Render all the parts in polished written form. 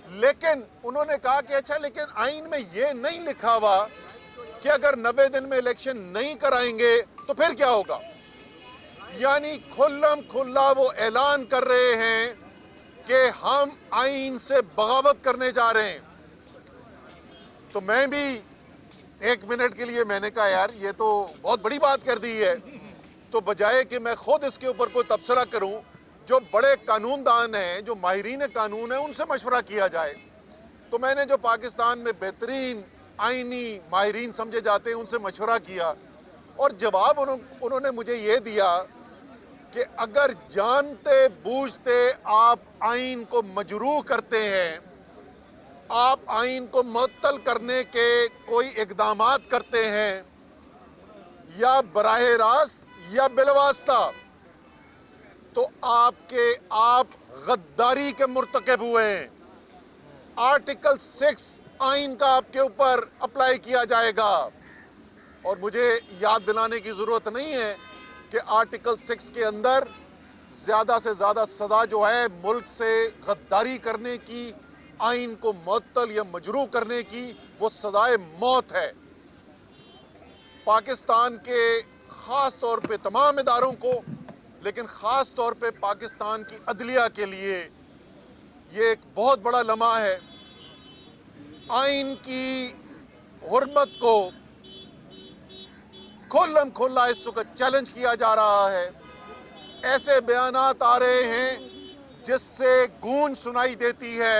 لیکن انہوں نے کہا کہ اچھا لیکن آئین میں یہ نہیں لکھا ہوا کہ اگر 90 دن میں الیکشن نہیں کرائیں گے تو پھر کیا ہوگا. یعنی کھلم کھلا وہ اعلان کر رہے ہیں کہ ہم آئین سے بغاوت کرنے جا رہے ہیں. تو میں بھی 1 منٹ کے لیے میں نے کہا یار یہ تو بہت بڑی بات کر دی ہے. تو بجائے کہ میں خود اس کے اوپر کوئی تبصرہ کروں، جو بڑے قانون دان ہیں، جو ماہرین قانون ہیں، ان سے مشورہ کیا جائے. تو میں نے جو پاکستان میں بہترین آئینی ماہرین سمجھے جاتے ہیں ان سے مشورہ کیا، اور جواب انہوں نے مجھے یہ دیا کہ اگر جانتے بوجھتے آپ آئین کو مجروح کرتے ہیں، آپ آئین کو معطل کرنے کے کوئی اقدامات کرتے ہیں، یا براہ راست یا بالواسطہ، تو آپ غداری کے مرتکب ہوئے ہیں. آرٹیکل 6 آئین کا آپ کے اوپر اپلائی کیا جائے گا. اور مجھے یاد دلانے کی ضرورت نہیں ہے کہ آرٹیکل 6 کے اندر زیادہ سے زیادہ سزا جو ہے ملک سے غداری کرنے کی، آئین کو معطل یا مجروح کرنے کی، وہ سزائے موت ہے. پاکستان کے خاص طور پہ تمام اداروں کو، لیکن خاص طور پہ پاکستان کی عدلیہ کے لیے یہ ایک بہت بڑا لمحہ ہے. آئین کی حرمت کو کھلم کھلا اس وقت چیلنج کیا جا رہا ہے. ایسے بیانات آ رہے ہیں جس سے گونج سنائی دیتی ہے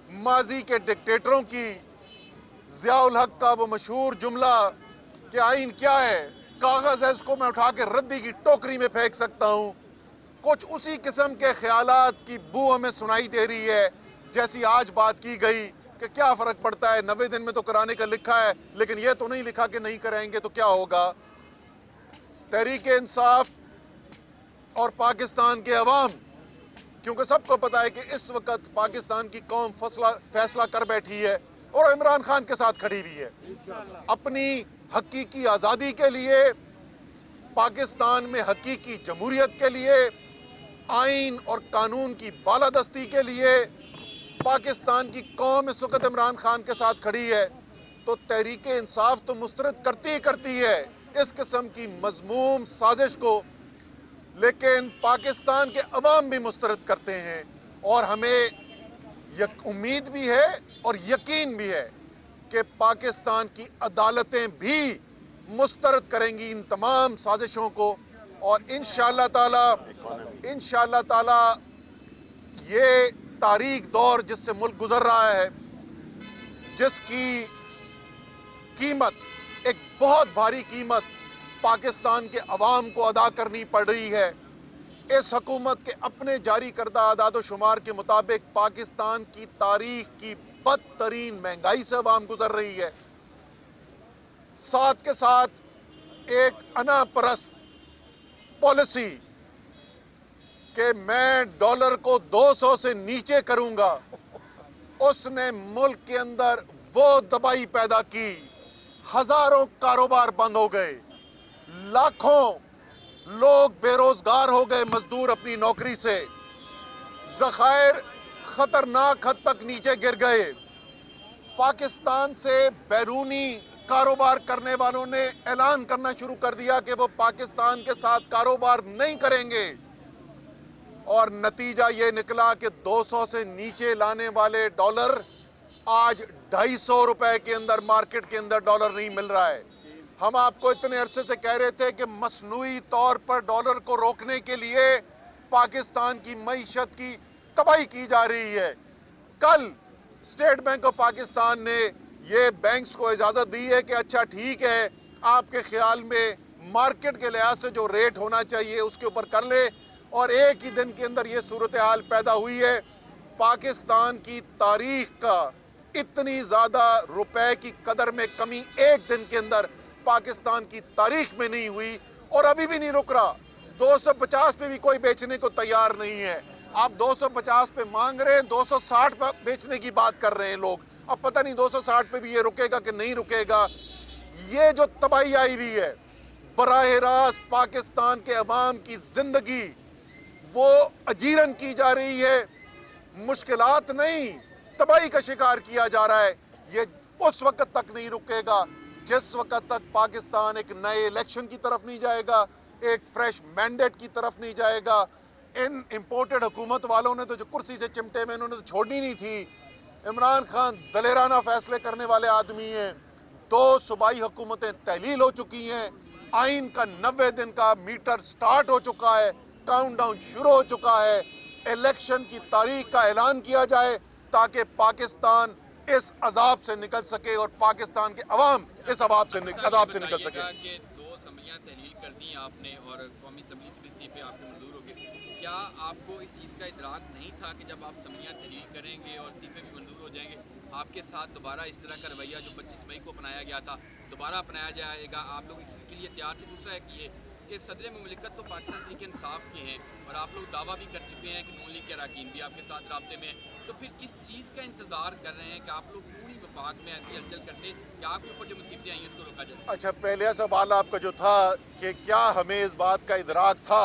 ماضی کے ڈکٹیٹروں کی. ضیاء الحق کا وہ مشہور جملہ کہ آئین کیا ہے، کاغذ ہے، اس کو میں اٹھا کے ردی کی ٹوکری میں پھینک سکتا ہوں. کچھ اسی قسم کے خیالات کی بو ہمیں سنائی دے رہی ہے جیسی آج بات کی گئی کہ کیا فرق پڑتا ہے، 90 دن میں تو کرانے کا لکھا ہے، لیکن یہ تو نہیں لکھا کہ نہیں کرائیں گے تو کیا ہوگا. تحریک انصاف اور پاکستان کے عوام، کیونکہ سب کو پتا ہے کہ اس وقت پاکستان کی قوم فیصلہ کر بیٹھی ہے اور عمران خان کے ساتھ کھڑی ہوئی ہے. اپنی حقیقی آزادی کے لیے، پاکستان میں حقیقی جمہوریت کے لیے، آئین اور قانون کی بالادستی کے لیے پاکستان کی قوم اس وقت عمران خان کے ساتھ کھڑی ہے. تو تحریک انصاف تو مسترد کرتی ہے اس قسم کی مذموم سازش کو، لیکن پاکستان کے عوام بھی مسترد کرتے ہیں. اور ہمیں امید بھی ہے اور یقین بھی ہے کہ پاکستان کی عدالتیں بھی مسترد کریں گی ان تمام سازشوں کو. اور انشاءاللہ تعالی یہ تاریک دور جس سے ملک گزر رہا ہے، جس کی قیمت، ایک بہت بھاری قیمت پاکستان کے عوام کو ادا کرنی پڑ رہی ہے، اس حکومت کے اپنے جاری کردہ اعداد و شمار کے مطابق پاکستان کی تاریخ کی بدترین مہنگائی سے عوام گزر رہی ہے. ساتھ کے ساتھ ایک انا پرست پالیسی کہ میں ڈالر کو 200 سے نیچے کروں گا، اس نے ملک کے اندر وہ تباہی پیدا کی. ہزاروں کاروبار بند ہو گئے، لاکھوں لوگ بے روزگار ہو گئے، مزدور اپنی نوکری سے، ذخائر خطرناک حد تک نیچے گر گئے. پاکستان سے بیرونی کاروبار کرنے والوں نے اعلان کرنا شروع کر دیا کہ وہ پاکستان کے ساتھ کاروبار نہیں کریں گے، اور نتیجہ یہ نکلا کہ 200 سے نیچے لانے والے ڈالر آج 250 روپے کے اندر مارکیٹ کے اندر ڈالر نہیں مل رہا ہے. ہم آپ کو اتنے عرصے سے کہہ رہے تھے کہ مصنوعی طور پر ڈالر کو روکنے کے لیے پاکستان کی معیشت کی تباہی کی جا رہی ہے. کل اسٹیٹ بینک آف پاکستان نے یہ بینکس کو اجازت دی ہے کہ اچھا ٹھیک ہے، آپ کے خیال میں مارکیٹ کے لحاظ سے جو ریٹ ہونا چاہیے اس کے اوپر کر لے. اور ایک ہی دن کے اندر یہ صورتحال پیدا ہوئی ہے. پاکستان کی تاریخ کا اتنی زیادہ روپے کی قدر میں کمی ایک دن کے اندر پاکستان کی تاریخ میں نہیں ہوئی، اور ابھی بھی نہیں رک رہا. 250 پہ بھی کوئی بیچنے کو تیار نہیں ہے. آپ 250 پہ مانگ رہے ہیں، 260 پہ بیچنے کی بات کر رہے ہیں لوگ. اب پتہ نہیں 260 پہ بھی یہ رکے گا کہ نہیں رکے گا. یہ جو تباہی آئی ہوئی ہے براہ راست پاکستان کے عوام کی زندگی وہ اجیرن کی جا رہی ہے. مشکلات نہیں، तबाही का शिकार किया जा रहा है, ये उस वक्त तक नहीं रुकेगा जिस वक्त तक पाकिस्तान एक नए इलेक्शन की तरफ नहीं जाएगा, एक फ्रेश मैंडेट की तरफ नहीं जाएगा। इन इंपोर्टेड हुकूमत वालों ने तो जो कुर्सी से चिमटे में इन्होंने तो छोड़नी नहीं थी। इमरान खान दलेराना फैसले करने वाले आदमी हैं। 2 सूबाई हुकूमतें तहलील हो चुकी हैं, आइन का 90 दिन का मीटर स्टार्ट हो चुका है, काउंटडाउन शुरू हो चुका है। इलेक्शन की तारीख का ऐलान किया जाए ताकि पाकिस्तान इस अजाब से निकल सके और पाकिस्तान के अवाम इस अजाब से निकल सके। कि 2 असम्बलियां तहलील कर दी आपने और कौमी असम्बली से भी इस्तीफे आपके मंजूर हो गए, क्या आपको इस चीज़ का इदराक नहीं था कि जब आप असम्बलियां तहलील करेंगे और इस्तीफे भी मंजूर हो जाएंगे, आपके साथ दोबारा इस तरह का रवैया जो 25 मई को अपनाया गया था दोबारा अपनाया जाएगा? आप लोग इसके लिए तैयार थे? दूसरा है कि सदर मुमलिकत तो पाकिस्तान तहरीक इंसाफ के हैं और आप लोग दावा भी कर चुके हैं कि नून लीग के अरकान भी आपके साथ राब्ते में हैं, तो फिर किस चीज़ का इंतजार कर रहे हैं कि आप लोग पूरी वफाक में ऐसी हलचल करते कि आपके ऊपर जो मुसीबतें आई हैं उसको रोका जाए? अच्छा, पहले सवाल आपका जो था कि क्या हमें इस बात का इदराक था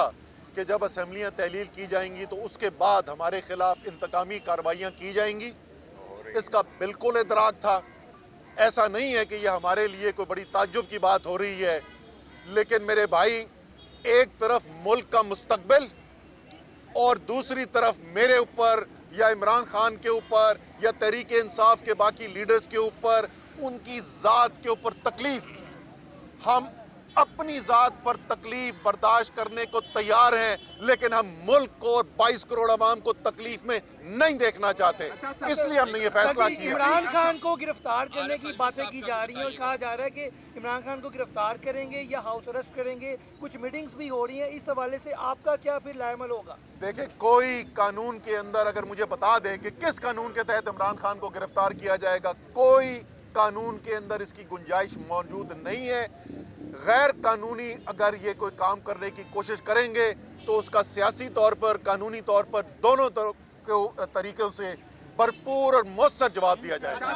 कि जब असम्बलियां तहलील की जाएंगी तो उसके बाद हमारे खिलाफ इंतकामी कार्रवाइयां की जाएंगी, इसका बिल्कुल इदराक था। ऐसा नहीं है कि यह हमारे लिए कोई बड़ी ताज्जुब की बात हो रही है, लेकिन मेरे भाई, एक तरफ मुल्क का मुस्तकबिल और दूसरी तरफ मेरे ऊपर या इमरान खान के ऊपर या तहरीक इंसाफ के बाकी लीडर्स के ऊपर उनकी जात के ऊपर तकलीफ। हम अपनी जात पर तकलीफ बर्दाश्त करने को तैयार हैं, लेकिन हम मुल्क को और 22 करोड़ आवाम को तकलीफ में नहीं देखना चाहते, इसलिए हमने ये फैसला किया। इमरान खान को गिरफ्तार करने की बातें की जा रही हैं और कहा जा रहा है कि इमरान खान को गिरफ्तार करेंगे या हाउस अरेस्ट करेंगे, कुछ मीटिंग्स भी हो रही हैं। इस हवाले से आपका क्या फिर लायमल होगा? देखिए, कोई कानून के अंदर अगर मुझे बता दे कि किस कानून के तहत इमरान खान को गिरफ्तार किया जाएगा, कोई कानून के अंदर इसकी गुंजाइश मौजूद नहीं है। गैर कानूनी अगर ये कोई काम करने की कोशिश करेंगे तो उसका सियासी तौर पर, कानूनी तौर पर, दोनों तरीकों से भरपूर और मौसर जवाब दिया जाएगा।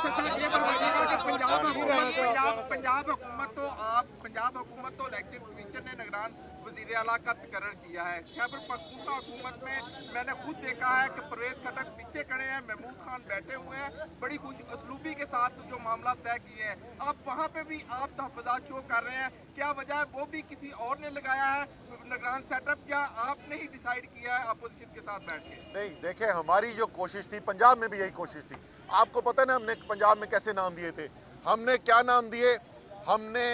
पंजाब हुकूमत तो इलेक्शन कमीशन ने निगरान वज़ीर आला का तकर्रर किया है। खैबर पख्तूनख्वा हुकूमत में मैंने खुद देखा है कि परवेज खटक पीछे खड़े हैं, महमूद खान बैठे हुए हैं, बड़ी खुश असलूबी के साथ जो मामला तय किए हैं। अब वहाँ पे भी आप तहफ़्फ़ुज़ात शो कर रहे हैं, क्या वजह है? वो भी किसी और ने लगाया है निगरान सेटअप, क्या आपने ही डिसाइड किया है अपोजिशन के साथ बैठ के? नहीं, देखें, हमारी जो कोशिश थी, पंजाब में भी यही कोशिश थी। आपको पता है ना हमने पंजाब में कैसे नाम दिए थे? हमने क्या नाम दिए? हमने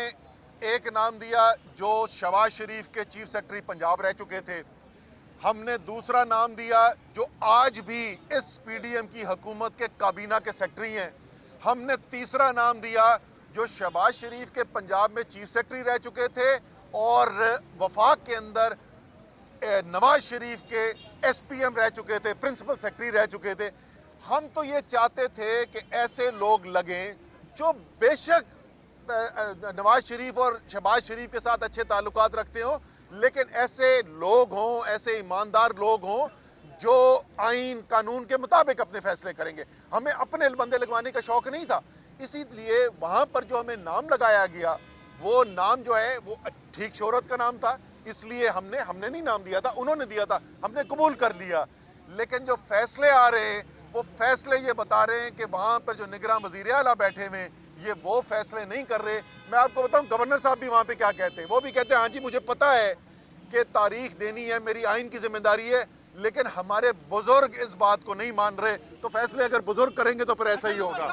एक नाम दिया जो शहबाज शरीफ के चीफ सेक्रेटरी पंजाब रह चुके थे। हमने दूसरा नाम दिया जो आज भी इस पीडीएम की हुकूमत के काबीना के सेक्रेटरी हैं। हमने तीसरा नाम दिया जो शहबाज शरीफ के पंजाब में चीफ सेक्रेटरी रह चुके थे और वफाक के अंदर नवाज शरीफ के एसपीएम रह चुके थे, प्रिंसिपल सेक्रेटरी रह चुके थे। हम तो ये चाहते थे कि ऐसे लोग लगें जो बेशक नवाज शरीफ और शहबाज शरीफ के साथ अच्छे ताल्लुकात रखते हो, लेकिन ऐसे लोग हों, ऐसे ईमानदार लोग हों जो आइन कानून के मुताबिक अपने फैसले करेंगे। हमें अपने बंदे लगवाने का शौक नहीं था, इसीलिए वहां पर जो हमें नाम लगाया गया वो नाम जो है वो ठीक शोहरत का नाम था, इसलिए हमने नहीं नाम दिया था, उन्होंने दिया था, हमने कबूल कर लिया। लेकिन जो फैसले आ रहे हैं वो फैसले ये बता रहे हैं कि वहां पर जो निगरान वज़ीर आला बैठे हुए ये वो फैसले नहीं कर रहे। मैं आपको बताऊं, गवर्नर साहब भी वहां पे क्या कहते हैं, वो भी कहते हैं हाँ जी मुझे पता है कि तारीख देनी है, मेरी आइन की जिम्मेदारी है, लेकिन हमारे बुजुर्ग इस बात को नहीं मान रहे, तो फैसले अगर बुजुर्ग करेंगे तो फिर ऐसा ही होगा।